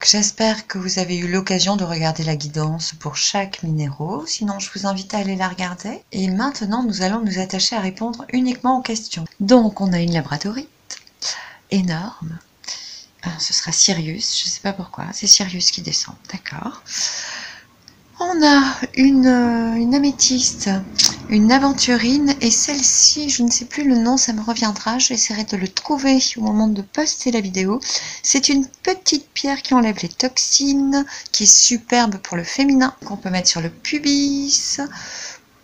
J'espère que vous avez eu l'occasion de regarder la guidance pour chaque minéraux, sinon je vous invite à aller la regarder. Et maintenant, nous allons nous attacher à répondre uniquement aux questions. Donc, on a une labradorite énorme. Ce sera Sirius, je ne sais pas pourquoi, c'est Sirius qui descend, d'accord. On a une améthyste, une aventurine, et celle-ci, je ne sais plus le nom, ça me reviendra, j'essaierai de le trouver au moment de poster la vidéo. C'est une petite pierre qui enlève les toxines, qui est superbe pour le féminin, qu'on peut mettre sur le pubis,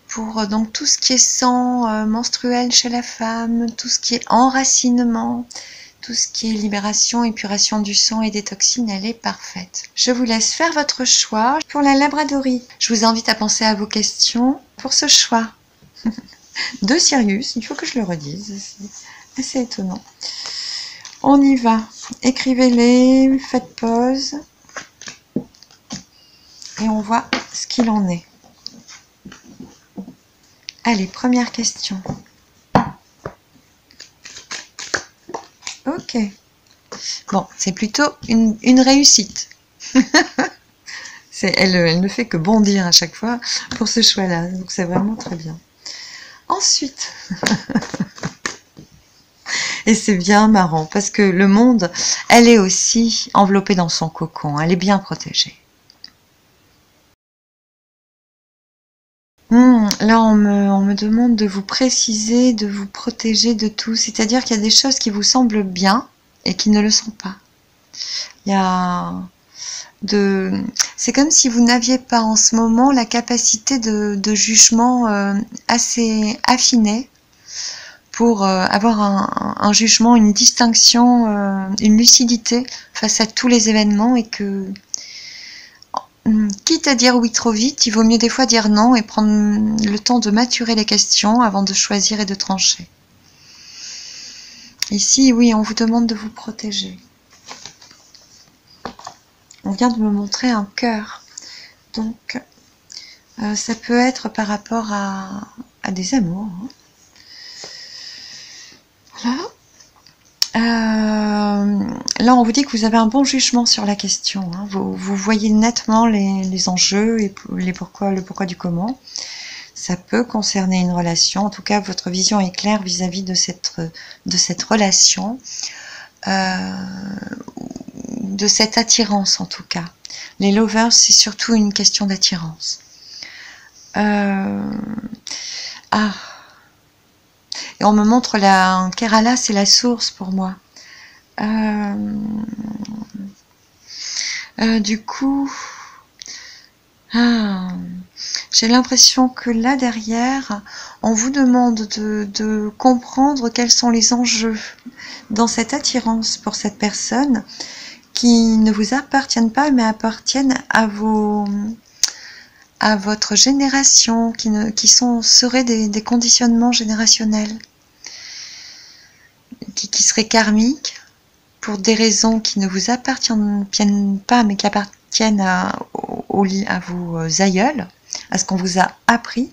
pour donc tout ce qui est sang menstruel chez la femme, tout ce qui est enracinement, tout ce qui est libération, épuration du sang et des toxines, elle est parfaite. Je vous laisse faire votre choix. Pour la labradorite, je vous invite à penser à vos questions pour ce choix. De Sirius, il faut que je le redise, c'est assez étonnant. On y va. Écrivez-les, faites pause. Et on voit ce qu'il en est. Allez, première question. Ok. Bon, c'est plutôt une réussite. Elle ne fait que bondir à chaque fois pour ce choix-là. Donc c'est vraiment très bien. Ensuite, et c'est bien marrant parce que le monde, elle est aussi enveloppée dans son cocon. Elle est bien protégée. Là, on me demande de vous préciser, de vous protéger de tout. C'est-à-dire qu'il y a des choses qui vous semblent bien et qui ne le sont pas. Il y a c'est comme si vous n'aviez pas en ce moment la capacité de jugement assez affinée pour avoir un jugement, une distinction, une lucidité face à tous les événements, et que, quitte à dire oui trop vite, il vaut mieux des fois dire non et prendre le temps de maturer les questions avant de choisir et de trancher. Ici, oui, on vous demande de vous protéger. On vient de me montrer un cœur. Donc, ça peut être par rapport à des amours. Voilà. Là, on vous dit que vous avez un bon jugement sur la question. Hein. Vous voyez nettement les enjeux et le pourquoi du comment. Ça peut concerner une relation. En tout cas, votre vision est claire vis-à-vis de cette relation, de cette attirance en tout cas. Les lovers, c'est surtout une question d'attirance. Et on me montre la Kerala, c'est la source pour moi. Du coup, j'ai l'impression que là derrière, on vous demande de comprendre quels sont les enjeux dans cette attirance pour cette personne, qui ne vous appartiennent pas, mais appartiennent à votre génération, qui seraient des conditionnements générationnels, qui seraient karmiques, pour des raisons qui ne vous appartiennent pas, mais qui appartiennent à vos aïeuls, à ce qu'on vous a appris,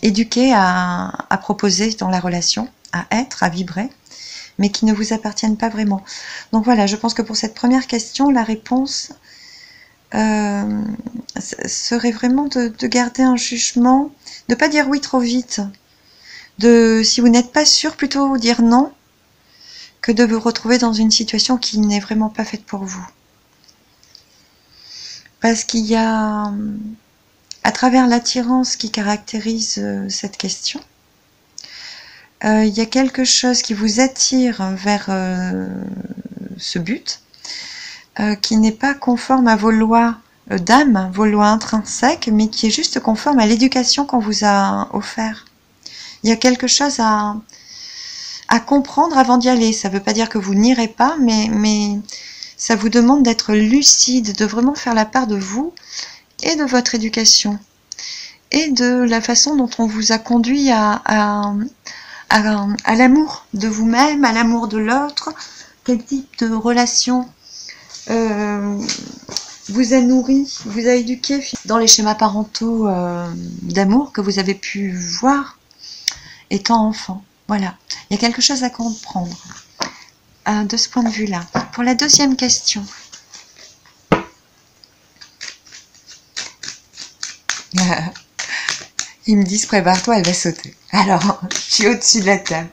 éduqué à proposer dans la relation, à être, à vibrer, mais qui ne vous appartiennent pas vraiment. Donc voilà, je pense que pour cette première question, la réponse serait vraiment de garder un jugement, de ne pas dire oui trop vite, si vous n'êtes pas sûr, plutôt dire non, que de vous retrouver dans une situation qui n'est vraiment pas faite pour vous. Parce qu'il y a, à travers l'attirance qui caractérise cette question, il y a quelque chose qui vous attire vers ce but, qui n'est pas conforme à vos lois d'âme, vos lois intrinsèques, mais qui est juste conforme à l'éducation qu'on vous a offert. Il y a quelque chose à comprendre avant d'y aller. Ça ne veut pas dire que vous n'irez pas, mais ça vous demande d'être lucide, de vraiment faire la part de vous et de votre éducation et de la façon dont on vous a conduit à l'amour de vous-même, à l'amour de l'autre, quel type de relation vous a nourri, vous a éduqué dans les schémas parentaux d'amour que vous avez pu voir étant enfant. Voilà, il y a quelque chose à comprendre de ce point de vue-là. Pour la deuxième question, Ils me disent, prépare-toi, elle va sauter. Alors, je suis au-dessus de la table.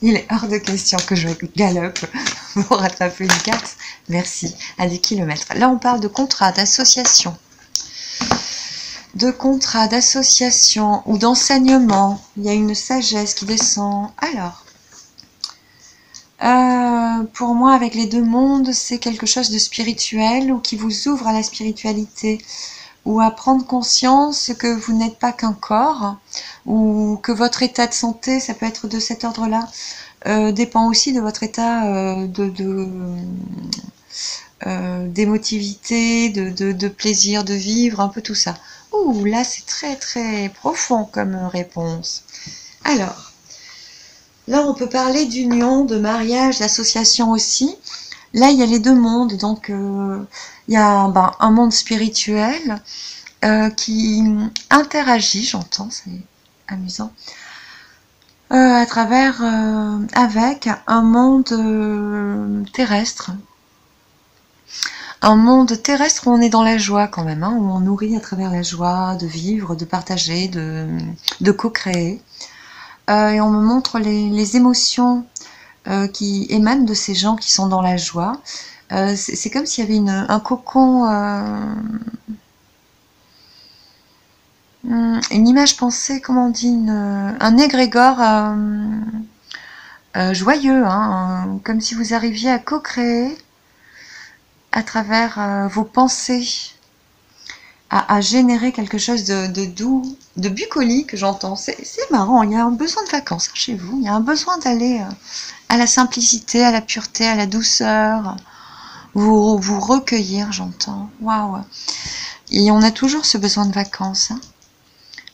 Il est hors de question que je galope pour rattraper une carte. Merci, à des kilomètres. Là, on parle de contrat, d'association. De contrat, d'association ou d'enseignement. Il y a une sagesse qui descend. Alors, pour moi, avec les deux mondes, c'est quelque chose de spirituel ou qui vous ouvre à la spiritualité ou à prendre conscience que vous n'êtes pas qu'un corps ou que votre état de santé, ça peut être de cet ordre-là, dépend aussi de votre état d'émotivité, de plaisir de vivre, un peu tout ça. Ouh, là, c'est très très profond comme réponse. Alors, là, on peut parler d'union, de mariage, d'association aussi. Là, il y a les deux mondes. Donc, il y a un monde spirituel qui interagit, j'entends, c'est amusant, à travers, avec un monde terrestre. Un monde terrestre où on est dans la joie quand même, hein, où on nourrit à travers la joie de vivre, de partager, de co-créer. Et on me montre les émotions qui émanent de ces gens qui sont dans la joie. C'est comme s'il y avait un cocon, une image pensée, comment on dit, un égrégore joyeux, hein, comme si vous arriviez à co-créer à travers vos pensées, à générer quelque chose de doux, de bucolique, j'entends. C'est marrant, il y a un besoin de vacances chez vous, il y a un besoin d'aller à la simplicité, à la pureté, à la douceur, vous recueillir, j'entends. Waouh! Et on a toujours ce besoin de vacances, hein.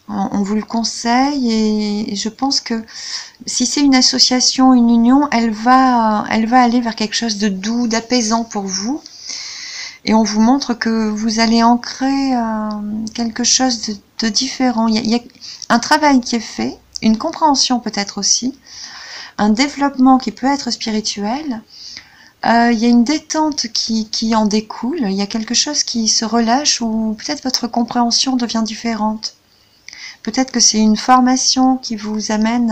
On vous le conseille et je pense que si c'est une association, une union, elle va aller vers quelque chose de doux, d'apaisant pour vous. Et on vous montre que vous allez ancrer quelque chose de différent. Il y a un travail qui est fait, une compréhension peut-être aussi, un développement qui peut être spirituel. Il y a une détente qui en découle. Il y a quelque chose qui se relâche ou peut-être votre compréhension devient différente. Peut-être que c'est une formation qui vous amène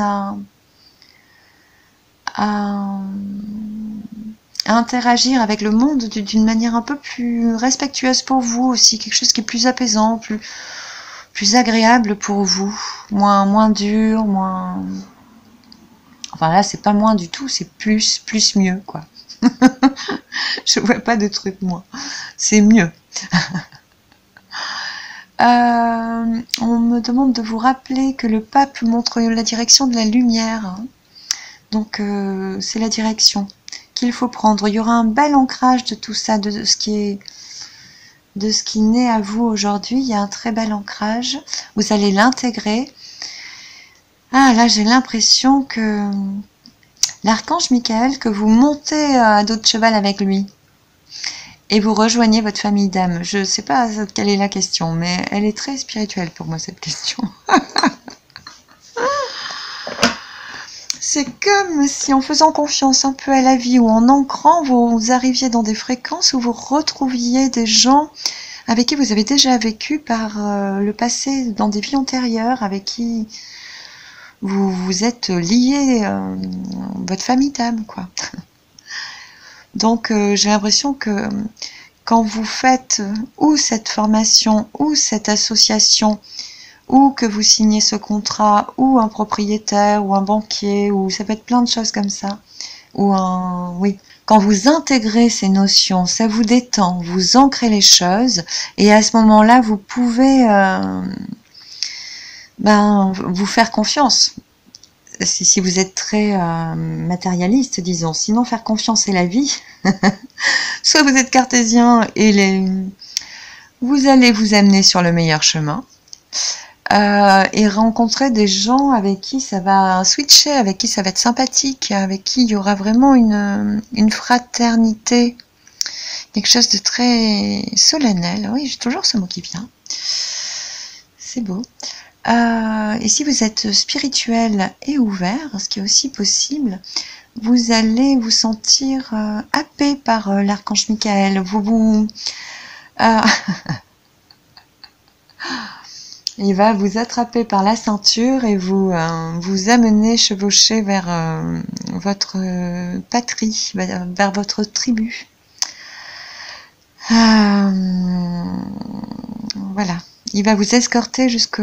à interagir avec le monde d'une manière un peu plus respectueuse pour vous aussi, quelque chose qui est plus apaisant, plus agréable pour vous, moins dur, moins... Enfin là, c'est pas moins du tout, c'est plus mieux, quoi. Je vois pas de truc moins, c'est mieux. On me demande de vous rappeler que le pape montre la direction de la lumière, hein. Donc c'est la direction qu'il faut prendre. Il y aura un bel ancrage de tout ça, de ce qui naît à vous aujourd'hui. Il y a un très bel ancrage. Vous allez l'intégrer. Ah là, j'ai l'impression que l'archange Michael, que vous montez à dos de cheval avec lui et vous rejoignez votre famille d'âmes. Je ne sais pas quelle est la question, mais elle est très spirituelle pour moi, cette question. C'est comme si en faisant confiance un peu à la vie ou en ancrant, vous arriviez dans des fréquences où vous retrouviez des gens avec qui vous avez déjà vécu par le passé, dans des vies antérieures, avec qui vous vous êtes liés, votre famille d'âme, quoi. Donc j'ai l'impression que quand vous faites ou cette formation ou cette association, ou que vous signez ce contrat, ou un propriétaire, ou un banquier, ou ça peut être plein de choses comme ça, ou oui, quand vous intégrez ces notions, ça vous détend, vous ancrez les choses, et à ce moment-là, vous pouvez vous faire confiance. Si vous êtes très matérialiste, disons, sinon faire confiance c'est la vie. Soit vous êtes cartésien et vous allez vous amener sur le meilleur chemin. Et rencontrer des gens avec qui ça va switcher, avec qui ça va être sympathique, avec qui il y aura vraiment une fraternité, quelque chose de très solennel. Oui, j'ai toujours ce mot qui vient. C'est beau. Et si vous êtes spirituel et ouvert, ce qui est aussi possible, vous allez vous sentir happé par l'archange Michael. Il va vous attraper par la ceinture et vous amener chevaucher vers votre patrie, vers votre tribu. Voilà. Il va vous escorter jusqu'aux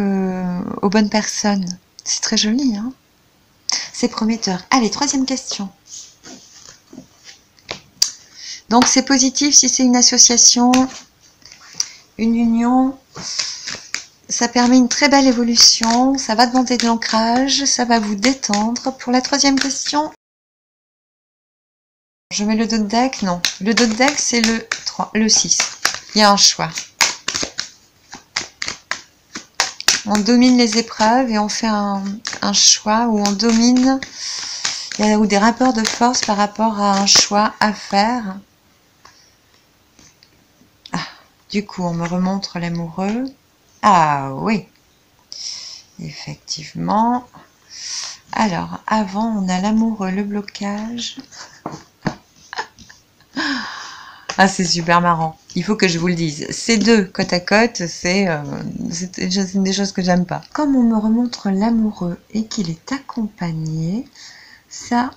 bonnes personnes. C'est très joli, hein? C'est prometteur. Allez, troisième question. Donc c'est positif si c'est une association, une union. Ça permet une très belle évolution. Ça va demander de l'ancrage. Ça va vous détendre. Pour la troisième question, je mets le dos de deck. Non, le dos de deck c'est le 3, le 6. Il y a un choix. On domine les épreuves et on fait un choix où on domine, ou des rapports de force par rapport à un choix à faire. Ah, du coup, on me remontre l'amoureux. Ah oui, effectivement. Alors, avant, on a l'amoureux, le blocage. Ah, c'est super marrant. Il faut que je vous le dise. Ces deux côte à côte, c'est des choses que j'aime pas. Comme on me remontre l'amoureux et qu'il est accompagné, ça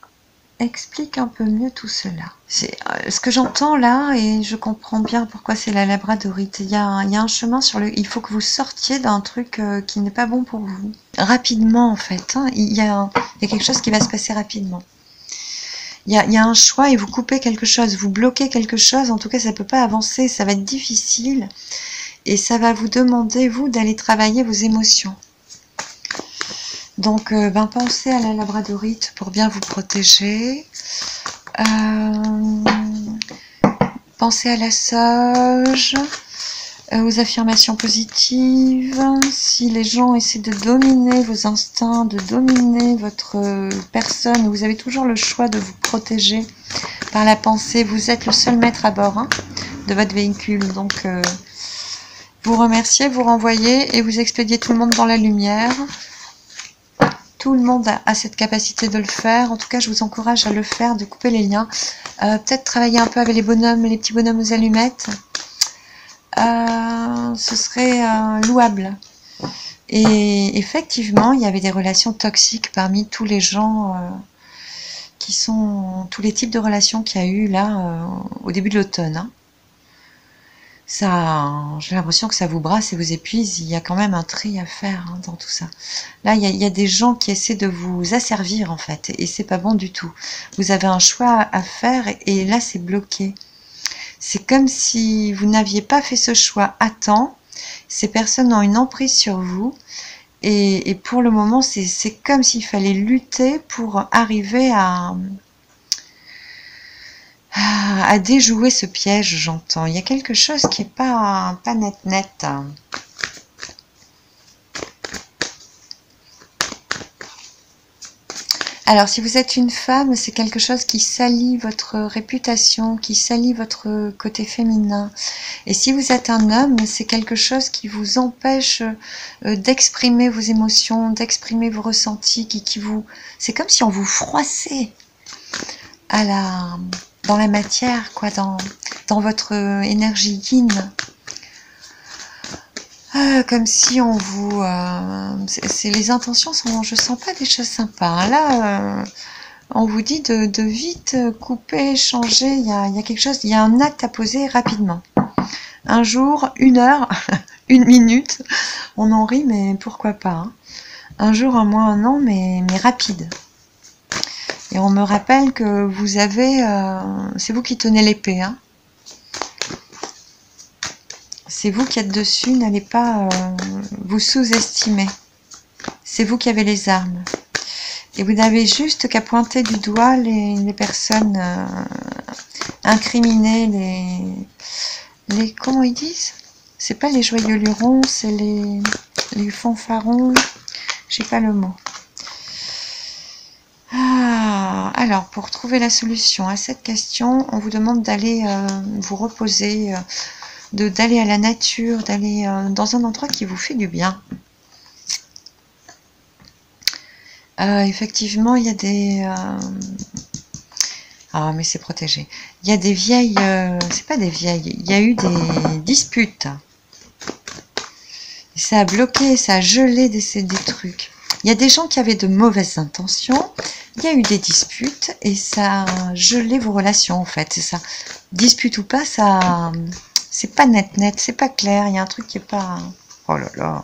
explique un peu mieux tout cela. C'est ce que j'entends là et je comprends bien pourquoi c'est la labradorite. Il y a un chemin il faut que vous sortiez d'un truc qui n'est pas bon pour vous. Rapidement en fait. Hein, il y a quelque chose qui va se passer rapidement. Il y a un choix et vous coupez quelque chose, vous bloquez quelque chose, en tout cas ça ne peut pas avancer, ça va être difficile et ça va vous demander, vous, d'aller travailler vos émotions. Donc, pensez à la labradorite pour bien vous protéger. Pensez à la sauge, aux affirmations positives. Si les gens essaient de dominer vos instincts, de dominer votre personne, vous avez toujours le choix de vous protéger par la pensée. Vous êtes le seul maître à bord de votre véhicule. Donc, vous remerciez, vous renvoyez et vous expédiez tout le monde dans la lumière. Tout le monde a cette capacité de le faire. En tout cas, je vous encourage à le faire, de couper les liens. Peut-être travailler un peu avec les bonhommes, les petits bonhommes aux allumettes. Ce serait louable. Et effectivement, il y avait des relations toxiques parmi tous les gens tous les types de relations qu'il y a eu là au début de l'automne. Hein. J'ai l'impression que ça vous brasse et vous épuise. Il y a quand même un tri à faire dans tout ça. Là, il y a des gens qui essaient de vous asservir en fait, et c'est pas bon du tout. Vous avez un choix à faire et là, c'est bloqué. C'est comme si vous n'aviez pas fait ce choix à temps. Ces personnes ont une emprise sur vous. Et pour le moment, c'est comme s'il fallait lutter pour arriver à déjouer ce piège, j'entends. Il y a quelque chose qui n'est pas net. Alors, si vous êtes une femme, c'est quelque chose qui salit votre réputation, qui salit votre côté féminin. Et si vous êtes un homme, c'est quelque chose qui vous empêche d'exprimer vos émotions, d'exprimer vos ressentis, c'est comme si on vous froissait dans la matière, quoi, dans votre énergie yin. Comme si on vous... les intentions sont... Je sens pas des choses sympas. Là, on vous dit de vite couper, changer. Il y a quelque chose, il y a un acte à poser rapidement. Un jour, 1 heure, 1 minute. On en rit, mais pourquoi pas. Hein. Un jour, un mois, un an, mais rapide. Et on me rappelle que vous avez... c'est vous qui tenez l'épée, hein. C'est vous qui êtes dessus, n'allez pas vous sous-estimer. C'est vous qui avez les armes. Et vous n'avez juste qu'à pointer du doigt les personnes incriminées, les comment ils disent? C'est pas les joyeux lurons, c'est les fanfarons. J'ai pas le mot. Alors, pour trouver la solution à cette question, on vous demande d'aller vous reposer, d'aller à la nature, d'aller dans un endroit qui vous fait du bien. Effectivement, il y a des... Ah, mais c'est protégé. Il y a des vieilles... c'est pas des vieilles. Il y a eu des disputes. Ça a bloqué, ça a gelé des trucs. Il y a des gens qui avaient de mauvaises intentions, il y a eu des disputes et ça a gelé vos relations en fait. C'est ça. Dispute ou pas, ça, c'est pas net, c'est pas clair. Il y a un truc qui est pas. Oh là là.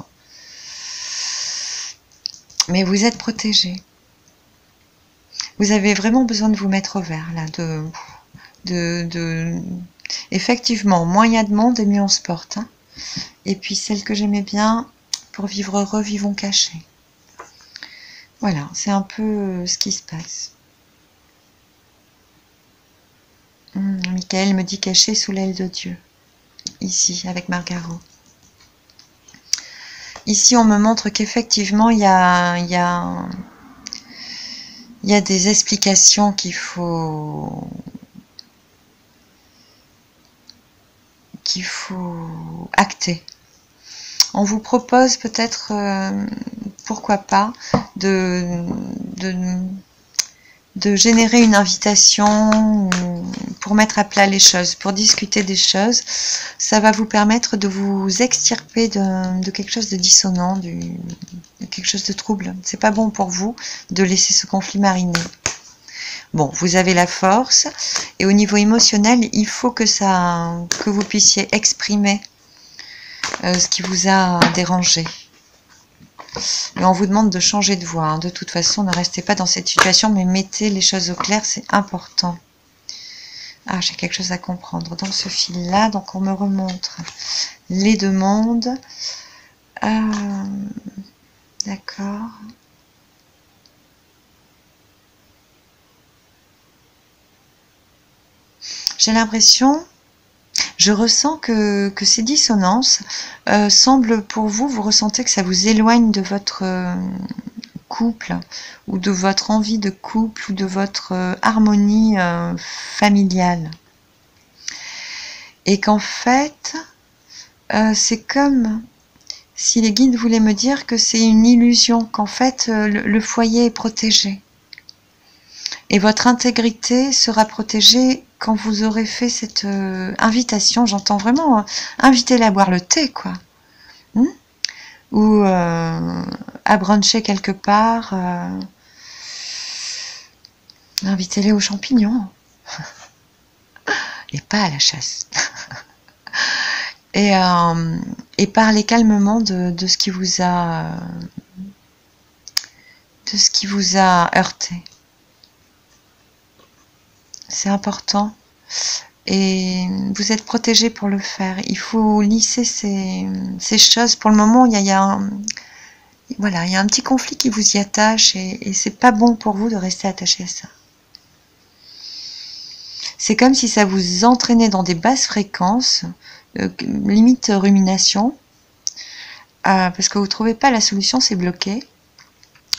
Mais vous êtes protégé. Vous avez vraiment besoin de vous mettre au vert là, Effectivement, moins il y a de monde et mieux on se porte. Hein. Et puis celle que j'aimais bien, pour vivre heureux, vivons cachés. Voilà, c'est un peu ce qui se passe. Michael me dit caché sous l'aile de Dieu. Ici, avec Margaro. Ici, on me montre qu'effectivement, il y a des explications qu'il faut acter. On vous propose peut-être, pourquoi pas, de générer une invitation pour mettre à plat les choses, pour discuter des choses. Ça va vous permettre de vous extirper de quelque chose de dissonant, de quelque chose de trouble. C'est pas bon pour vous de laisser ce conflit mariner. Bon, vous avez la force et au niveau émotionnel, il faut que vous puissiez exprimer ce qui vous a dérangé. Et on vous demande de changer de voie. Hein. De toute façon, ne restez pas dans cette situation, mais mettez les choses au clair, c'est important. Ah, j'ai quelque chose à comprendre dans ce fil-là. Donc, on me remontre les deux mondes. D'accord. J'ai l'impression, je ressens que ces dissonances semblent pour vous, vous ressentez que ça vous éloigne de votre couple ou de votre envie de couple ou de votre harmonie familiale. Et qu'en fait, c'est comme si les guides voulaient me dire que c'est une illusion, qu'en fait le foyer est protégé. Et votre intégrité sera protégée quand vous aurez fait cette invitation. J'entends vraiment invitez-les à boire le thé, quoi. Ou à bruncher quelque part. Invitez-les aux champignons. Et pas à la chasse. Et parlez calmement de ce qui vous a heurté. C'est important. Et vous êtes protégé pour le faire. Il faut lisser ces choses. Pour le moment, il y a un petit conflit qui vous y attache et c'est pas bon pour vous de rester attaché à ça. C'est comme si ça vous entraînait dans des basses fréquences, limite rumination, parce que vous ne trouvez pas la solution, c'est bloqué.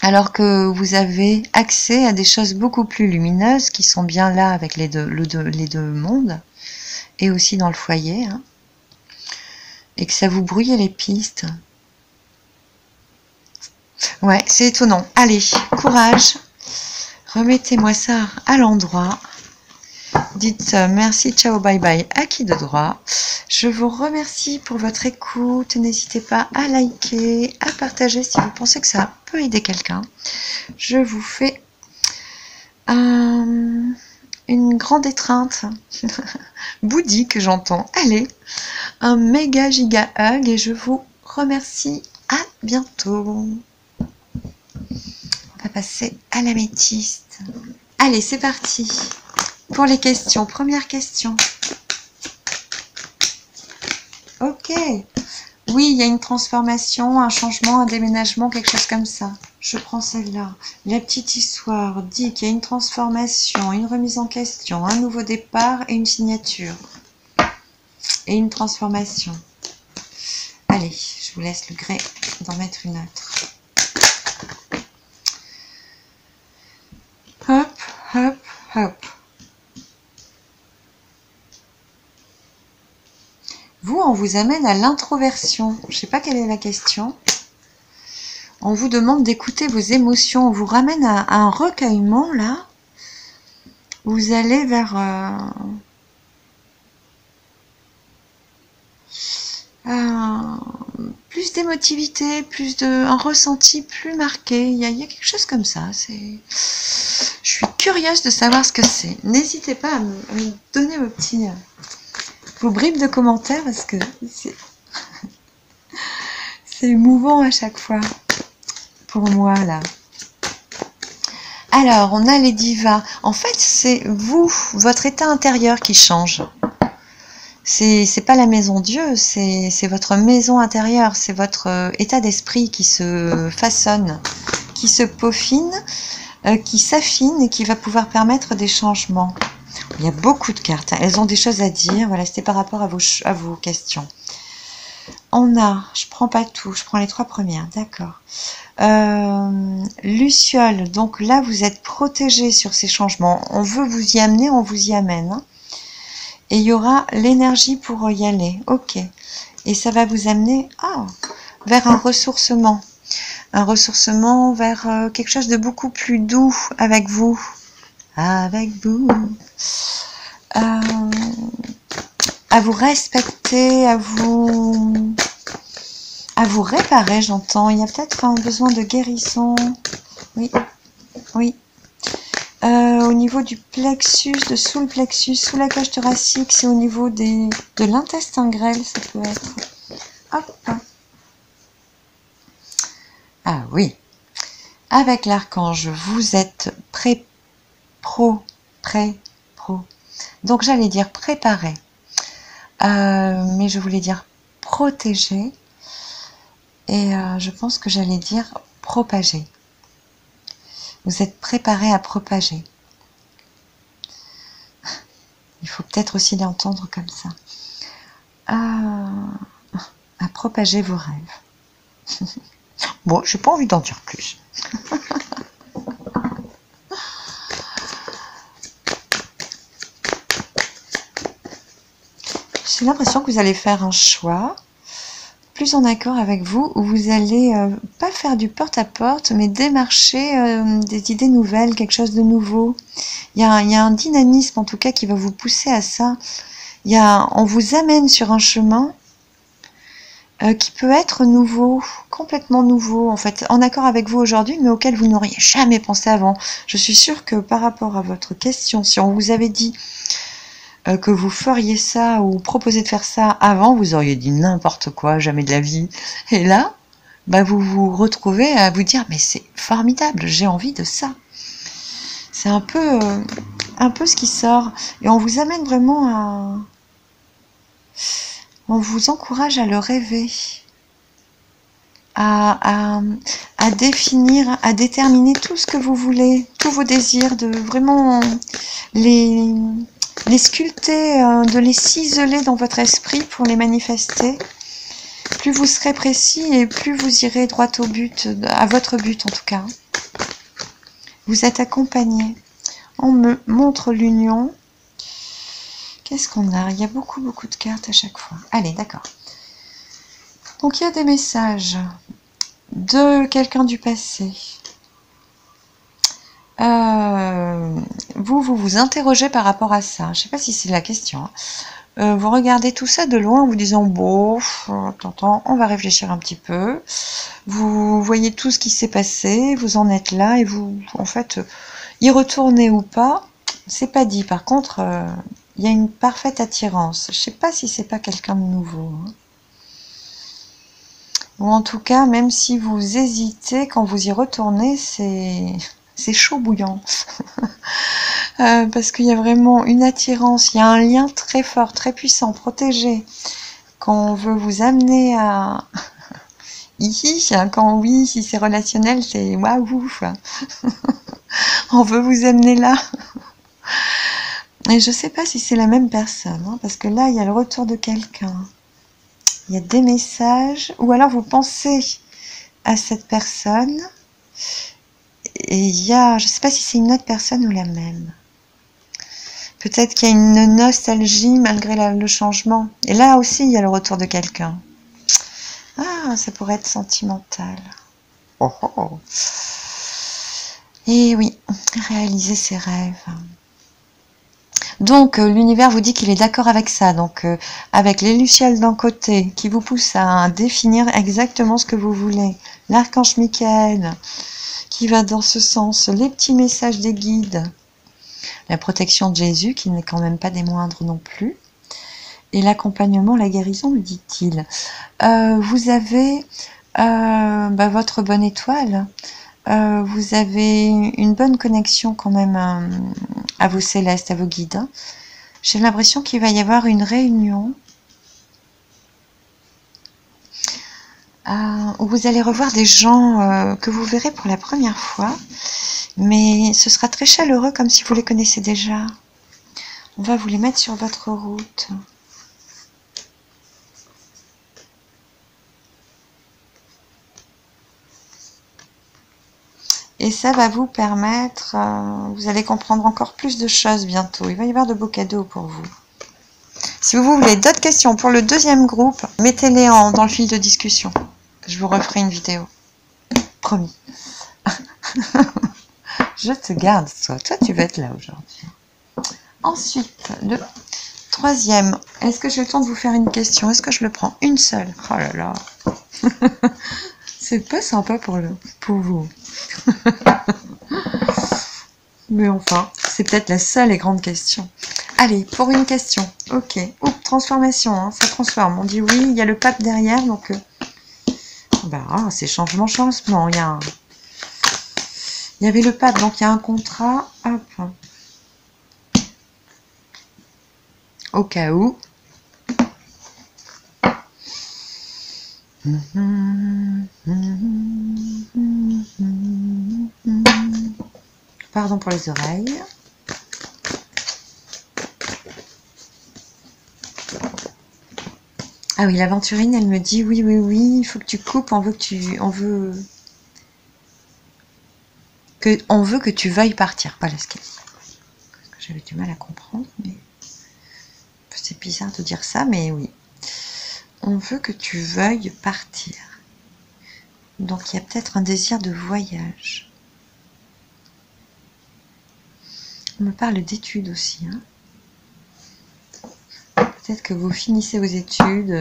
Alors que vous avez accès à des choses beaucoup plus lumineuses qui sont bien là avec les deux mondes et aussi dans le foyer, hein, et que ça vous brouille les pistes. Ouais, c'est étonnant. Allez, courage. Remettez-moi ça à l'endroit. Dites merci, ciao, bye bye à qui de droit. Je vous remercie pour votre écoute. N'hésitez pas à liker, à partager si vous pensez que ça peut aider quelqu'un. Je vous fais une grande étreinte bouddhique, j'entends. Allez, un méga giga hug et je vous remercie. À bientôt. On va passer à l'améthyste. Allez, c'est parti. Pour les questions, première question. Ok. Oui, il y a une transformation, un changement, un déménagement, quelque chose comme ça. Je prends celle-là. La petite histoire dit qu'il y a une transformation, une remise en question, un nouveau départ et une signature. Et une transformation. Allez, je vous laisse le gré d'en mettre une autre. Hop, hop, hop. Vous, on vous amène à l'introversion. Je ne sais pas quelle est la question. On vous demande d'écouter vos émotions. On vous ramène à un recueillement, là. Vous allez vers plus plus d'émotivité, un ressenti plus marqué. Il y a quelque chose comme ça. Je suis curieuse de savoir ce que c'est. N'hésitez pas à me donner vos bribes de commentaires parce que c'est émouvant à chaque fois pour moi là. Alors, on a les divas. En fait, c'est vous, votre état intérieur qui change. C'est pas la maison Dieu, c'est votre maison intérieure, c'est votre état d'esprit qui se façonne, qui se peaufine, qui s'affine et qui va pouvoir permettre des changements. Il y a beaucoup de cartes, elles ont des choses à dire. Voilà, c'était par rapport à vos questions. On a, je prends pas tout, je prends les 3 premières, d'accord. Luciole, donc là vous êtes protégé sur ces changements. On veut vous y amener, on vous y amène. Hein. Et il y aura l'énergie pour y aller. Ok. Et ça va vous amener vers un ressourcement. Un ressourcement vers quelque chose de beaucoup plus doux avec vous. Avec vous. À vous respecter, à vous réparer, j'entends. Il y a peut-être un besoin de guérison. Oui, oui. Au niveau du plexus, sous le plexus, sous la cage thoracique, c'est au niveau de l'intestin grêle, ça peut être. Hop. Ah oui. Avec l'archange, vous êtes pro. Donc j'allais dire préparé. Mais je voulais dire protégé. Et je pense que j'allais dire propager. Vous êtes préparé à propager. Il faut peut-être aussi l'entendre comme ça. À propager vos rêves. Bon, j'ai pas envie d'en dire plus. J'ai l'impression que vous allez faire un choix plus en accord avec vous, où vous allez pas faire du porte-à-porte, mais démarcher des idées nouvelles, quelque chose de nouveau. Il y a un dynamisme en tout cas qui va vous pousser à ça. On vous amène sur un chemin qui peut être nouveau, complètement nouveau, en fait, en accord avec vous aujourd'hui, mais auquel vous n'auriez jamais pensé avant. Je suis sûre que par rapport à votre question, si on vous avait dit que vous feriez ça ou proposé de faire ça avant, vous auriez dit n'importe quoi, jamais de la vie. Et là, vous vous retrouvez à vous dire mais c'est formidable, j'ai envie de ça. C'est un peu ce qui sort. Et on vous amène vraiment on vous encourage à le rêver, à définir, à déterminer tout ce que vous voulez, tous vos désirs, de vraiment les sculpter, de les ciseler dans votre esprit pour les manifester. Plus vous serez précis et plus vous irez droit au but, à votre but en tout cas. Vous êtes accompagné. On me montre l'union. Qu'est-ce qu'on a? Il y a beaucoup de cartes à chaque fois. Allez, d'accord. Donc il y a des messages de quelqu'un du passé. Vous interrogez par rapport à ça. Je ne sais pas si c'est la question. Vous regardez tout ça de loin en vous disant bon, attends, on va réfléchir un petit peu. Vous voyez tout ce qui s'est passé, vous en êtes là et vous, en fait, y retourner ou pas, c'est pas dit. Par contre, il y a une parfaite attirance. Je sais pas si c'est pas quelqu'un de nouveau. Hein. Ou en tout cas, même si vous hésitez, quand vous y retournez, c'est chaud bouillant. Parce qu'il y a vraiment une attirance, il y a un lien très fort, très puissant, protégé. Quand on veut vous amener à... Quand oui, si c'est relationnel, c'est waouh. On veut vous amener là. Et je sais pas si c'est la même personne, hein, parce que là, il y a le retour de quelqu'un. Il y a des messages, ou alors vous pensez à cette personne, et il y a, je sais pas si c'est une autre personne ou la même. Peut-être qu'il y a une nostalgie malgré le changement. Et là aussi, il y a le retour de quelqu'un. Ah, ça pourrait être sentimental. Oh, oh. Et oui, réaliser ses rêves. Donc, l'univers vous dit qu'il est d'accord avec ça. Donc, avec les lucioles d'un côté, qui vous poussent à définir exactement ce que vous voulez. L'archange Michael, qui va dans ce sens. Les petits messages des guides. La protection de Jésus, qui n'est quand même pas des moindres non plus. Et l'accompagnement, la guérison, me dit-il. Vous avez votre bonne étoile. Vous avez une bonne connexion quand même à vos célestes, à vos guides. Hein. J'ai l'impression qu'il va y avoir une réunion où vous allez revoir des gens que vous verrez pour la première fois, mais ce sera très chaleureux comme si vous les connaissez déjà. On va vous les mettre sur votre route. Et ça va vous permettre, vous allez comprendre encore plus de choses bientôt. Il va y avoir de beaux cadeaux pour vous. Si vous voulez d'autres questions pour le deuxième groupe, mettez-les dans le fil de discussion. Je vous referai une vidéo. Promis. Je te garde, toi. Toi, tu vas être là aujourd'hui. Ensuite, le troisième. Est-ce que j'ai le temps de vous faire une question? Est-ce que je le prends une seule? Oh là là. C'est pas sympa pour vous. Mais enfin, c'est peut-être la seule et grande question. Allez, pour une question. Ok. Oups, transformation, hein, ça transforme. On dit oui, il y a le pape derrière, donc... c'est changement. Il y avait le pape, donc il y a un contrat. Hop. Au cas où. Pardon pour les oreilles. Ah oui, l'aventurine, elle me dit oui, il faut que tu coupes, on veut que tu veuilles partir. Voilà ce qu'elle dit. J'avais du mal à comprendre, mais c'est bizarre de dire ça, mais oui. On veut que tu veuilles partir. Donc il y a peut-être un désir de voyage. On me parle d'études aussi. Hein. Peut-être que vous finissez vos études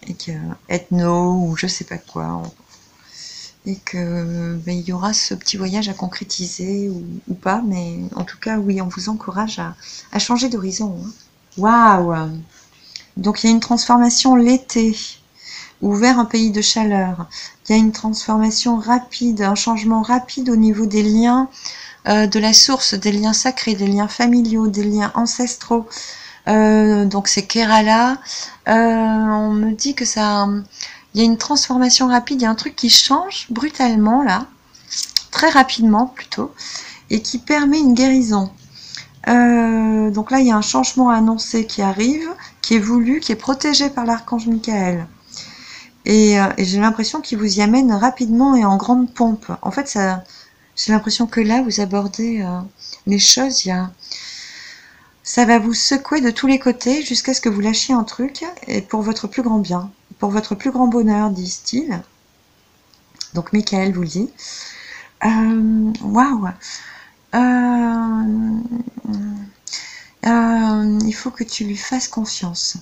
et que ethno ou je sais pas quoi. Et que il y aura ce petit voyage à concrétiser ou pas. Mais en tout cas, oui, on vous encourage à changer d'horizon. Hein. Waouh! Donc il y a une transformation l'été. Ou vers un pays de chaleur. Il y a une transformation rapide, un changement rapide au niveau des liens de la source, des liens sacrés, des liens familiaux, des liens ancestraux. Donc c'est Kerala. On me dit que ça, il y a une transformation rapide, il y a un truc qui change brutalement là, très rapidement plutôt, et qui permet une guérison. Donc là il y a un changement annoncé qui arrive, qui est voulu, qui est protégé par l'archange Michael. Et j'ai l'impression qu'il vous y amène rapidement et en grande pompe. En fait, j'ai l'impression que là, vous abordez les choses, ça va vous secouer de tous les côtés jusqu'à ce que vous lâchiez un truc, et pour votre plus grand bien, pour votre plus grand bonheur, disent-ils. Donc, Michael vous le dit. Waouh! Il faut que tu lui fasses confiance.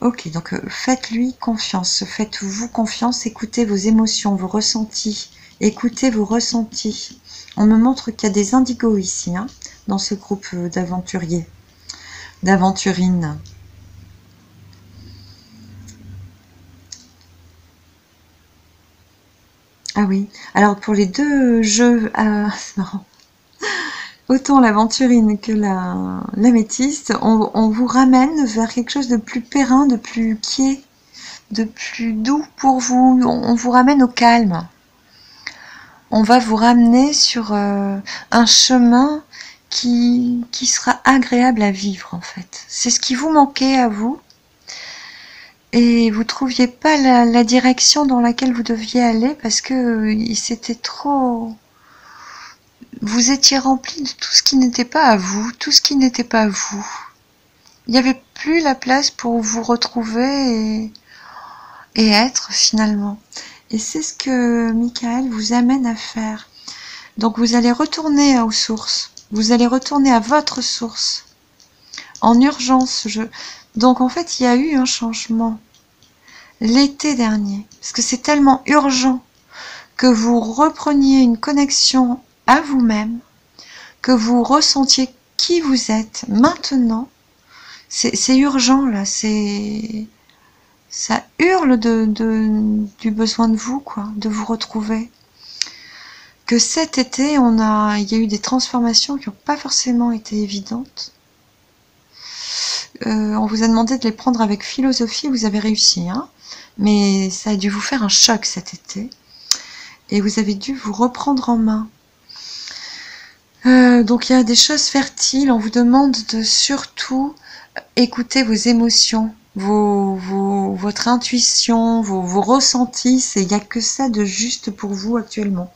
Ok, donc faites-lui confiance, faites-vous confiance, écoutez vos émotions, vos ressentis, écoutez vos ressentis. On me montre qu'il y a des indigos ici, hein, dans ce groupe d'aventuriers, d'aventurines. Ah oui, alors pour les deux jeux, c'est marrant. Autant l'aventurine que l'améthyste, on vous ramène vers quelque chose de plus périn, de plus quiet, de plus doux pour vous. On vous ramène au calme. On va vous ramener sur un chemin qui sera agréable à vivre en fait. C'est ce qui vous manquait à vous. Et vous trouviez pas la direction dans laquelle vous deviez aller parce que c'était trop... Vous étiez rempli de tout ce qui n'était pas à vous, tout ce qui n'était pas vous. Il n'y avait plus la place pour vous retrouver et être finalement. Et c'est ce que Michael vous amène à faire. Donc vous allez retourner aux sources. Vous allez retourner à votre source. en urgence. Donc en fait, il y a eu un changement l'été dernier, parce que c'est tellement urgent que vous repreniez une connexion à vous-même, que vous ressentiez qui vous êtes maintenant. C'est urgent là, ça hurle du besoin de vous, quoi, de vous retrouver. Que cet été, il y a eu des transformations qui n'ont pas forcément été évidentes. On vous a demandé de les prendre avec philosophie, vous avez réussi, hein, mais ça a dû vous faire un choc cet été. Et vous avez dû vous reprendre en main. Donc il y a des choses fertiles, on vous demande de surtout écouter vos émotions, votre intuition, vos ressentis, il n'y a que ça de juste pour vous actuellement.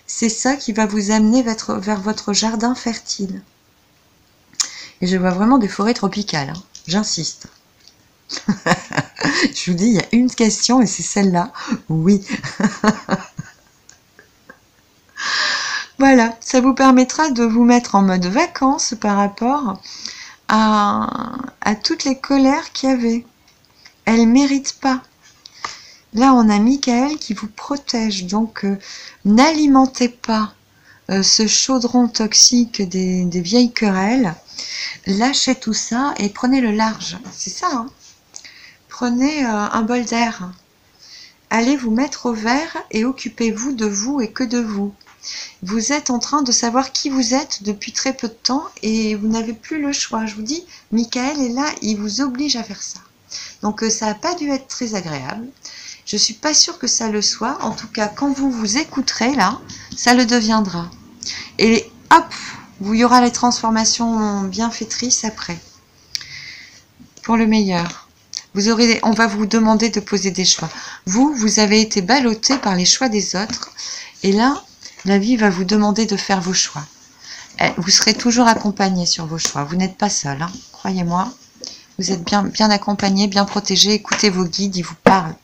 C'est ça qui va vous amener vers votre jardin fertile. Et je vois vraiment des forêts tropicales, hein. J'insiste. Je vous dis, il y a une question et c'est celle-là. Oui. Voilà, ça vous permettra de vous mettre en mode vacances par rapport à toutes les colères qu'il y avait. Elles ne méritent pas. Là, on a Michael qui vous protège, donc n'alimentez pas ce chaudron toxique des vieilles querelles. Lâchez tout ça et prenez le large. C'est ça, hein. Prenez un bol d'air. Allez vous mettre au vert et occupez-vous de vous et que de vous. Vous êtes en train de savoir qui vous êtes depuis très peu de temps et vous n'avez plus le choix. Je vous dis, Michael est là, il vous oblige à faire ça. Donc ça n'a pas dû être très agréable. Je ne suis pas sûre que ça le soit. En tout cas, quand vous vous écouterez là, ça le deviendra. Et hop, il y aura les transformations bienfaitrices après. Pour le meilleur. On va vous demander de poser des choix. Vous avez été ballotté par les choix des autres. Et là, la vie va vous demander de faire vos choix. Vous serez toujours accompagné sur vos choix. Vous n'êtes pas seul, hein, croyez-moi. Vous êtes bien accompagné, bien protégé. Écoutez vos guides, ils vous parlent.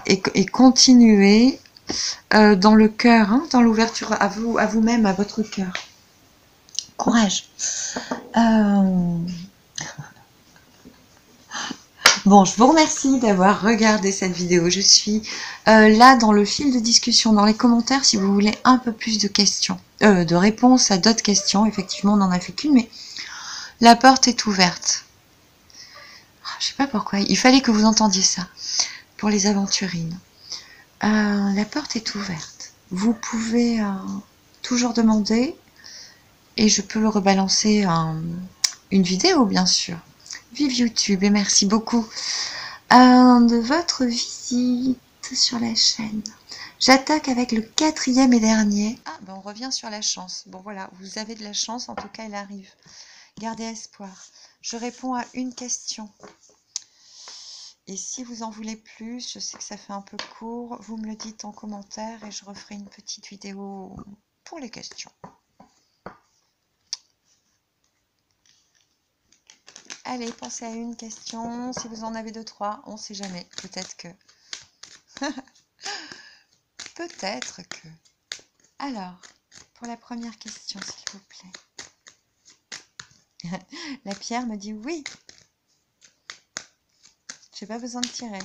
Et continuez dans le cœur, hein, dans l'ouverture à vous-même, à votre cœur. Courage. Bon, je vous remercie d'avoir regardé cette vidéo. Je suis là dans le fil de discussion, dans les commentaires, si vous voulez un peu plus de questions, de réponses à d'autres questions. Effectivement, on n'en a fait qu'une, mais la porte est ouverte. Je sais pas pourquoi. Il fallait que vous entendiez ça pour les aventurines. La porte est ouverte. Vous pouvez toujours demander et je peux le rebalancer une vidéo, bien sûr. Vive YouTube et merci beaucoup de votre visite sur la chaîne. J'attaque avec le 4e et dernier. Ah, ben on revient sur la chance. Bon voilà, vous avez de la chance, en tout cas elle arrive. Gardez espoir. Je réponds à une question. Et si vous en voulez plus, je sais que ça fait un peu court, vous me le dites en commentaire et je referai une petite vidéo pour les questions. Allez, pensez à une question. Si vous en avez 2, 3, on ne sait jamais. Peut-être que... Peut-être que... Alors, pour la première question, s'il vous plaît. La pierre me dit oui. J'ai pas besoin de tirer.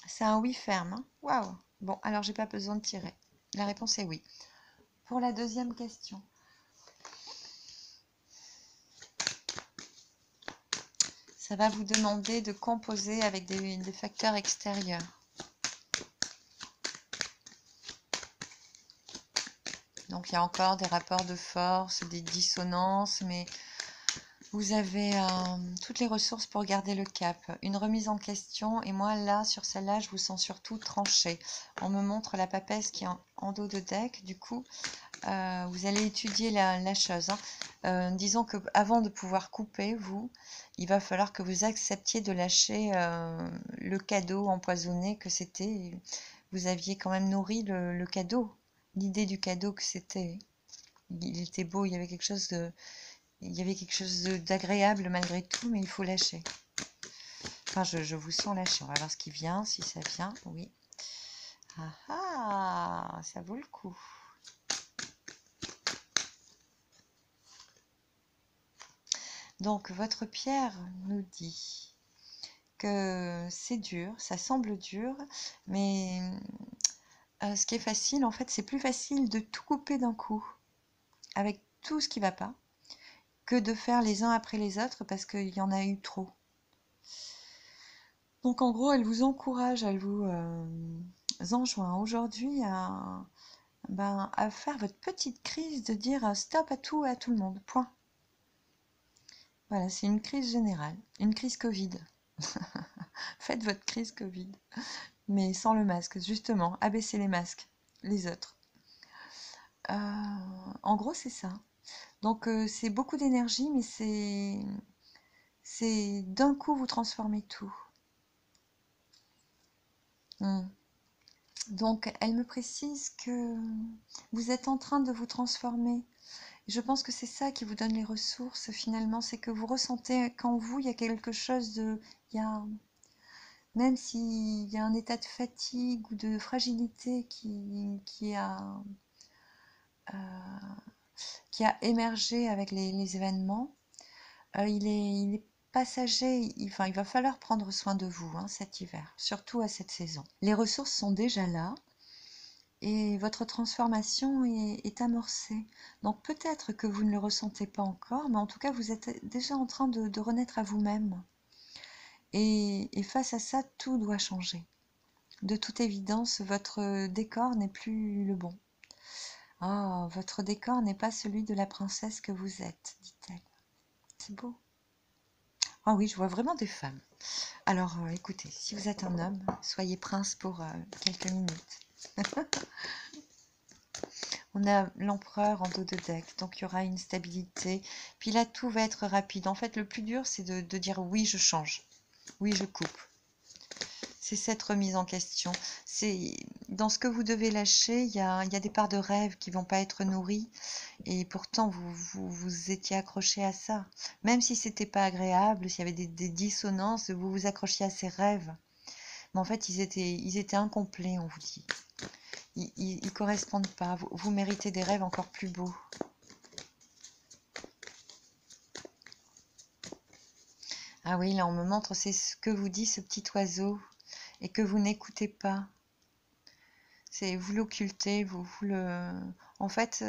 C'est un oui ferme. Hein. Waouh. Bon, alors j'ai pas besoin de tirer. La réponse est oui. Pour la deuxième question. Ça va vous demander de composer avec des facteurs extérieurs. Donc il y a encore des rapports de force, des dissonances, mais vous avez toutes les ressources pour garder le cap. Une remise en question, et moi là, sur celle-là, je vous sens surtout tranchée. On me montre la papesse qui est en dos de deck, du coup, vous allez étudier la chose. Hein. Disons qu'avant de pouvoir couper, il va falloir que vous acceptiez de lâcher le cadeau empoisonné que c'était. Vous aviez quand même nourri le cadeau, l'idée du cadeau que c'était. Il était beau, il y avait quelque chose d'agréable malgré tout, mais il faut lâcher. Enfin, je vous sens lâcher. On va voir ce qui vient, si ça vient. Oui. Ah ah, ça vaut le coup. Donc, votre pierre nous dit que c'est dur, ça semble dur, mais ce qui est facile, en fait, c'est plus facile de tout couper d'un coup, avec tout ce qui ne va pas, que de faire les uns après les autres, parce qu'il y en a eu trop. Donc, en gros, elle vous encourage, elle vous enjoint aujourd'hui à faire votre petite crise de dire stop à tout et à tout le monde, point. Voilà, c'est une crise générale, une crise Covid. Faites votre crise Covid, mais sans le masque, justement, abaissez les masques, les autres. En gros, c'est ça. Donc, c'est beaucoup d'énergie, mais c'est d'un coup vous transformez tout. Donc, elle me précise que vous êtes en train de vous transformer. Je pense que c'est ça qui vous donne les ressources, finalement. C'est que vous ressentez qu'en vous, il y a quelque chose de... Même s'il y a un état de fatigue ou de fragilité qui a émergé avec les événements, il est passager. Il va falloir prendre soin de vous cet hiver, surtout à cette saison. Les ressources sont déjà là. Et votre transformation est amorcée. Donc peut-être que vous ne le ressentez pas encore, mais en tout cas vous êtes déjà en train de renaître à vous-même. Et face à ça, tout doit changer. De toute évidence, votre décor n'est plus le bon. Ah, votre décor n'est pas celui de la princesse que vous êtes, dit-elle. C'est beau. Ah oui, je vois vraiment des femmes. Alors écoutez, si vous êtes un homme, soyez prince pour quelques minutes. On a l'empereur en dos de deck, donc il y aura une stabilité. Puis là, tout va être rapide. En fait, le plus dur, c'est de dire oui, je change. Oui, je coupe. C'est cette remise en question. C'est dans ce que vous devez lâcher, il y a des parts de rêve qui vont pas être nourries. Et pourtant, vous étiez accroché à ça. Même si c'était pas agréable, s'il y avait des dissonances, vous vous accrochiez à ces rêves. Mais en fait, ils étaient incomplets, on vous dit. Ils correspondent pas. Vous méritez des rêves encore plus beaux. Ah oui, là on me montre, c'est ce que vous dit ce petit oiseau et que vous n'écoutez pas. C'est vous l'occultez, vous le... En fait,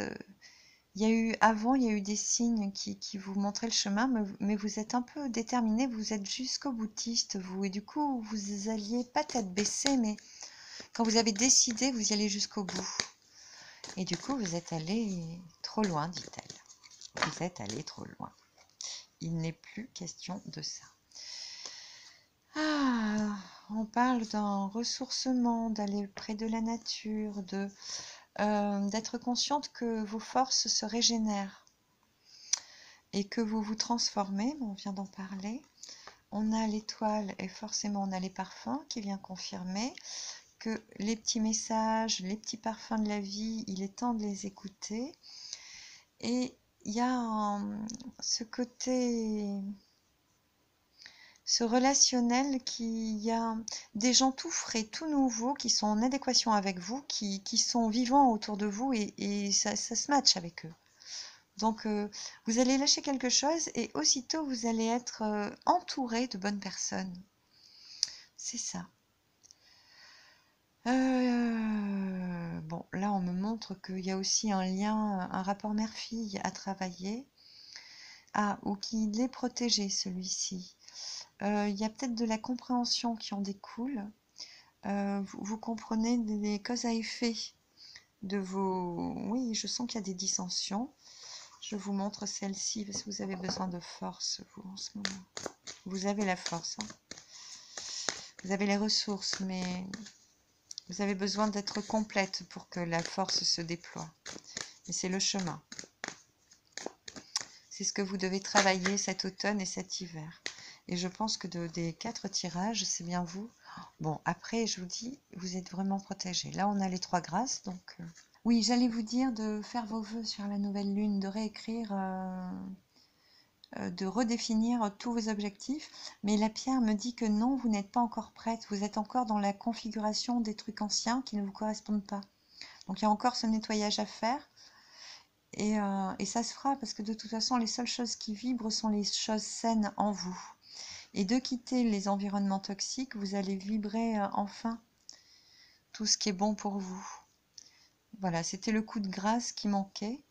il y a eu des signes qui vous montraient le chemin, mais vous êtes un peu déterminé, vous êtes jusqu'au boutiste, vous, et du coup vous alliez pas tête baissée, mais quand vous avez décidé, vous y allez jusqu'au bout. Et du coup, vous êtes allé trop loin, dit-elle. Vous êtes allé trop loin. Il n'est plus question de ça. Ah, on parle d'un ressourcement, d'aller près de la nature, d'être consciente que vos forces se régénèrent et que vous vous transformez. On vient d'en parler. On a l'étoile et forcément on a les parfums qui viennent confirmer que les petits messages, les petits parfums de la vie, il est temps de les écouter. Et il y a ce côté... ce relationnel il y a des gens tout frais, tout nouveaux, qui sont en adéquation avec vous, qui sont vivants autour de vous et ça se match avec eux. Donc, vous allez lâcher quelque chose et aussitôt, vous allez être entouré de bonnes personnes. C'est ça. Bon, là, on me montre qu'il y a aussi un lien, un rapport mère-fille à travailler. Ah, ou qu'il est protégé, celui-ci. Il y a peut-être de la compréhension qui en découle. Vous comprenez les causes à effet de vos... Oui, je sens qu'il y a des dissensions. Je vous montre celle-ci parce que vous avez besoin de force, vous, en ce moment. Vous avez la force. Vous avez les ressources, mais vous avez besoin d'être complète pour que la force se déploie. Et c'est le chemin. C'est ce que vous devez travailler cet automne et cet hiver. Et je pense que des 4 tirages, c'est bien vous. Bon, après, je vous dis, vous êtes vraiment protégés. Là, on a les 3 grâces, donc... Oui, j'allais vous dire de faire vos vœux sur la nouvelle lune, de réécrire, de redéfinir tous vos objectifs. Mais la pierre me dit que non, vous n'êtes pas encore prête. Vous êtes encore dans la configuration des trucs anciens qui ne vous correspondent pas. Donc, il y a encore ce nettoyage à faire. Et ça se fera parce que de toute façon, les seules choses qui vibrent sont les choses saines en vous. Et de quitter les environnements toxiques, vous allez vibrer enfin tout ce qui est bon pour vous. Voilà, c'était le coup de grâce qui manquait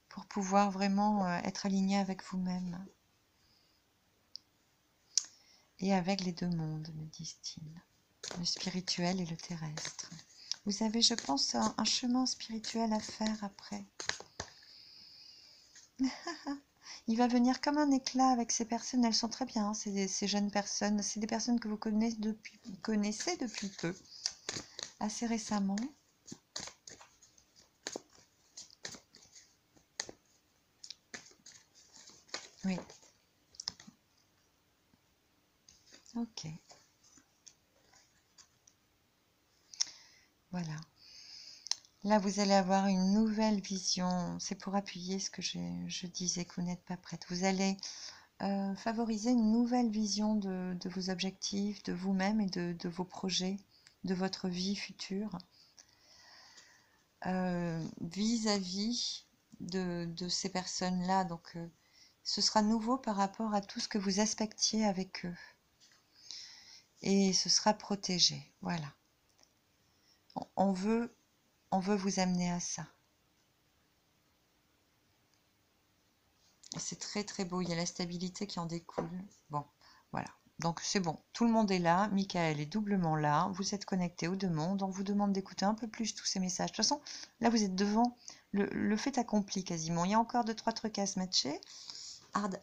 pour pouvoir vraiment être aligné avec vous-même. Et avec les deux mondes, me disent-ils, le spirituel et le terrestre. Vous avez, je pense, un chemin spirituel à faire après. Il va venir comme un éclat avec ces personnes, elles sont très bien, hein, ces jeunes personnes, c'est des personnes que vous connaissez depuis peu, assez récemment. Oui. Ok. Voilà. Là, vous allez avoir une nouvelle vision. C'est pour appuyer ce que je disais, que vous n'êtes pas prête. Vous allez favoriser une nouvelle vision de vos objectifs, de vous-même et de vos projets, de votre vie future, vis-à-vis de ces personnes-là. Donc, ce sera nouveau par rapport à tout ce que vous aspectiez avec eux. Et ce sera protégé. Voilà. On veut vous amener à ça. C'est très très beau, il y a la stabilité qui en découle. Bon, voilà. Donc c'est bon, tout le monde est là, Michael est doublement là, vous êtes connectés aux deux mondes, on vous demande d'écouter un peu plus tous ces messages. De toute façon, là vous êtes devant le fait accompli quasiment. Il y a encore 2-3 trucs à se matcher,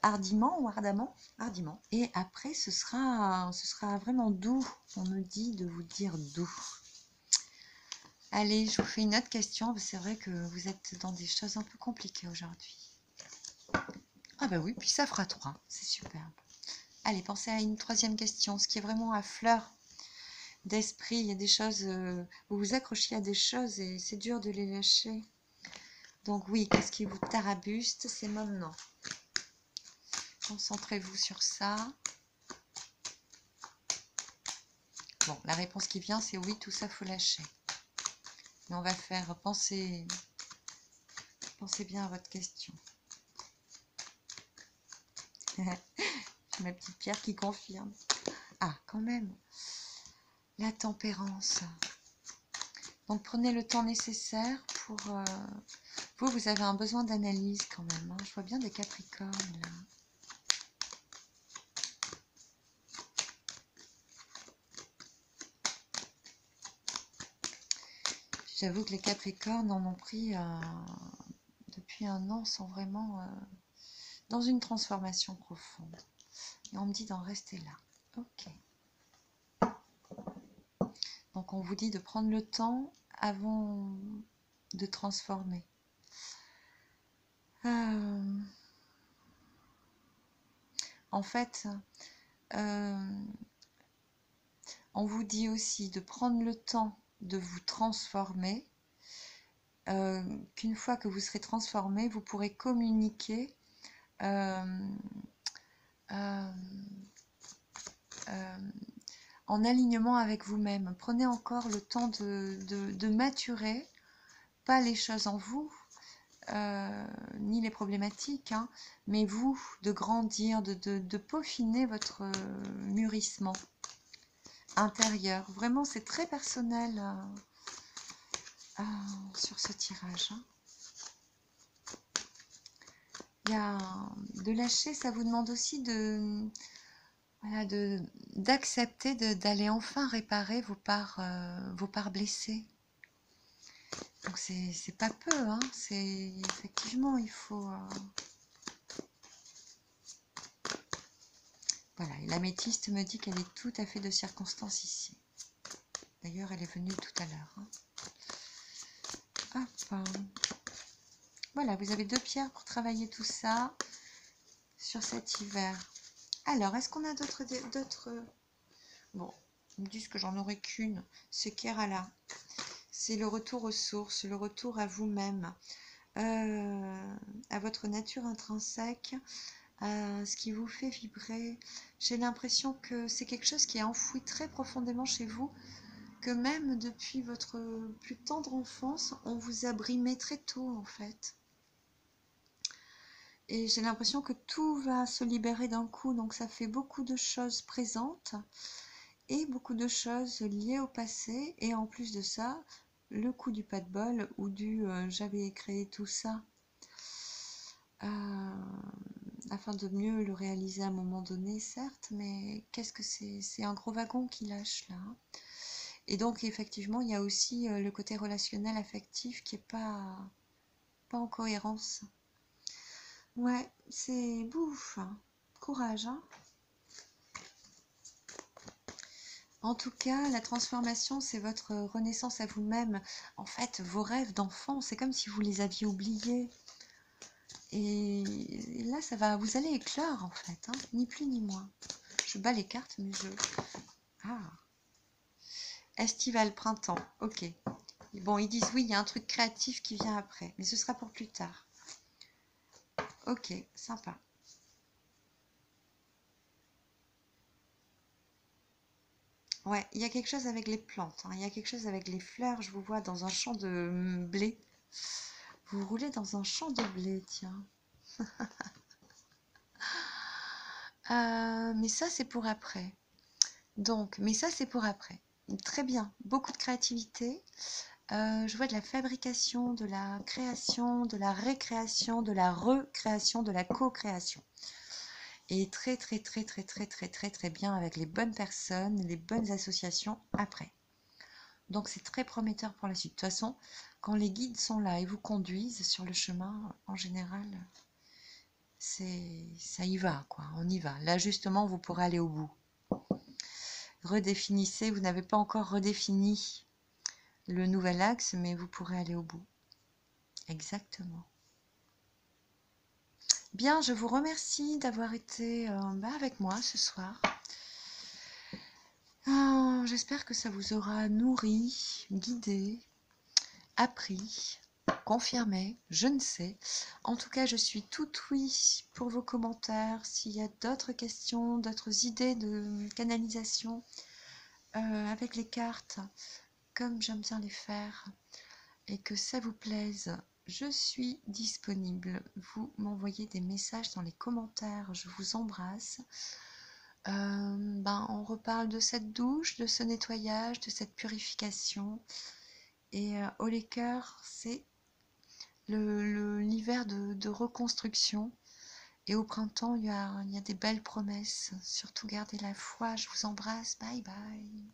hardiment ou ardemment, hardiment. Et après ce sera vraiment doux, on me dit de vous dire doux. Allez, je vous fais une autre question, c'est vrai que vous êtes dans des choses un peu compliquées aujourd'hui. Ah bah oui, puis ça fera 3, c'est superbe. Allez, pensez à une troisième question, ce qui est vraiment à fleur d'esprit. Il y a des choses, vous vous accrochez à des choses et c'est dur de les lâcher. Donc oui, qu'est-ce qui vous tarabuste? C'est maintenant. Concentrez-vous sur ça. Bon, la réponse qui vient, c'est oui, tout ça, faut lâcher. Mais on va faire, pensez bien à votre question. J'ai ma petite pierre qui confirme. Ah, quand même. La tempérance. Donc prenez le temps nécessaire pour... vous avez un besoin d'analyse quand même. Hein. Je vois bien des Capricornes là. J'avoue que les Capricornes en ont pris depuis un an, sont vraiment dans une transformation profonde. Et on me dit d'en rester là. Ok. Donc on vous dit de prendre le temps avant de transformer. En fait, on vous dit aussi de prendre le temps de vous transformer, qu'une fois que vous serez transformé, vous pourrez communiquer en alignement avec vous-même. Prenez encore le temps de maturer, pas les choses en vous, ni les problématiques, hein, mais vous, de grandir, de peaufiner votre mûrissement intérieur. Vraiment, c'est très personnel sur ce tirage. Hein. Il y a de lâcher, ça vous demande aussi d'accepter d'aller enfin réparer vos parts blessées. Donc c'est pas peu, hein, c'est effectivement il faut... Voilà, et l'améthyste me dit qu'elle est tout à fait de circonstance ici. D'ailleurs, elle est venue tout à l'heure. Hein. Hop. Voilà, vous avez 2 pierres pour travailler tout ça sur cet hiver. Alors, est-ce qu'on a d'autres... Bon, ils me disent que j'en aurai qu'une. C'est Kerala. C'est le retour aux sources, le retour à vous-même, à votre nature intrinsèque, à ce qui vous fait vibrer. J'ai l'impression que c'est quelque chose qui est enfoui très profondément chez vous, que même depuis votre plus tendre enfance, on vous a brimé très tôt en fait. Et j'ai l'impression que tout va se libérer d'un coup, donc ça fait beaucoup de choses présentes et beaucoup de choses liées au passé. Et en plus de ça, le coup du pas de bol ou du j'avais créé tout ça afin de mieux le réaliser à un moment donné, certes, mais qu'est-ce que c'est? C'est un gros wagon qui lâche là. Et donc effectivement, il y a aussi le côté relationnel affectif qui est pas en cohérence. Ouais, c'est bouffe. Courage, hein. En tout cas, la transformation, c'est votre renaissance à vous-même. En fait, vos rêves d'enfant, c'est comme si vous les aviez oubliés. Et là, ça va, vous allez éclore, en fait, hein, ni plus ni moins. Je bats les cartes, mais je... Ah. Estival, printemps, ok. Bon, ils disent oui, il y a un truc créatif qui vient après, mais ce sera pour plus tard. Ok, sympa. Ouais, il y a quelque chose avec les plantes, hein. Il y a quelque chose avec les fleurs. Je vous vois dans un champ de blé. Vous roulez dans un champ de blé, tiens. Mais ça, c'est pour après. Donc, mais ça, c'est pour après. Très bien. Beaucoup de créativité. Je vois de la fabrication, de la création, de la récréation, de la recréation, de la co-création. Et très, très, très, très, très, très, très, très bien avec les bonnes personnes, les bonnes associations après. Donc c'est très prometteur pour la suite. De toute façon, quand les guides sont là et vous conduisent sur le chemin, en général, ça y va, quoi. On y va. Là, justement, vous pourrez aller au bout. Redéfinissez. Vous n'avez pas encore redéfini le nouvel axe, mais vous pourrez aller au bout. Exactement. Bien, je vous remercie d'avoir été avec moi ce soir. J'espère que ça vous aura nourri, guidé, appris, confirmé, je ne sais. En tout cas, je suis tout oui pour vos commentaires. S'il y a d'autres questions, d'autres idées de canalisation avec les cartes, comme j'aime bien les faire, et que ça vous plaise, je suis disponible. Vous m'envoyez des messages dans les commentaires, je vous embrasse. On reparle de cette douche, de ce nettoyage, de cette purification. Et au les cœurs, c'est l'hiver de reconstruction. Et au printemps, il y a des belles promesses. Surtout gardez la foi. Je vous embrasse. Bye bye.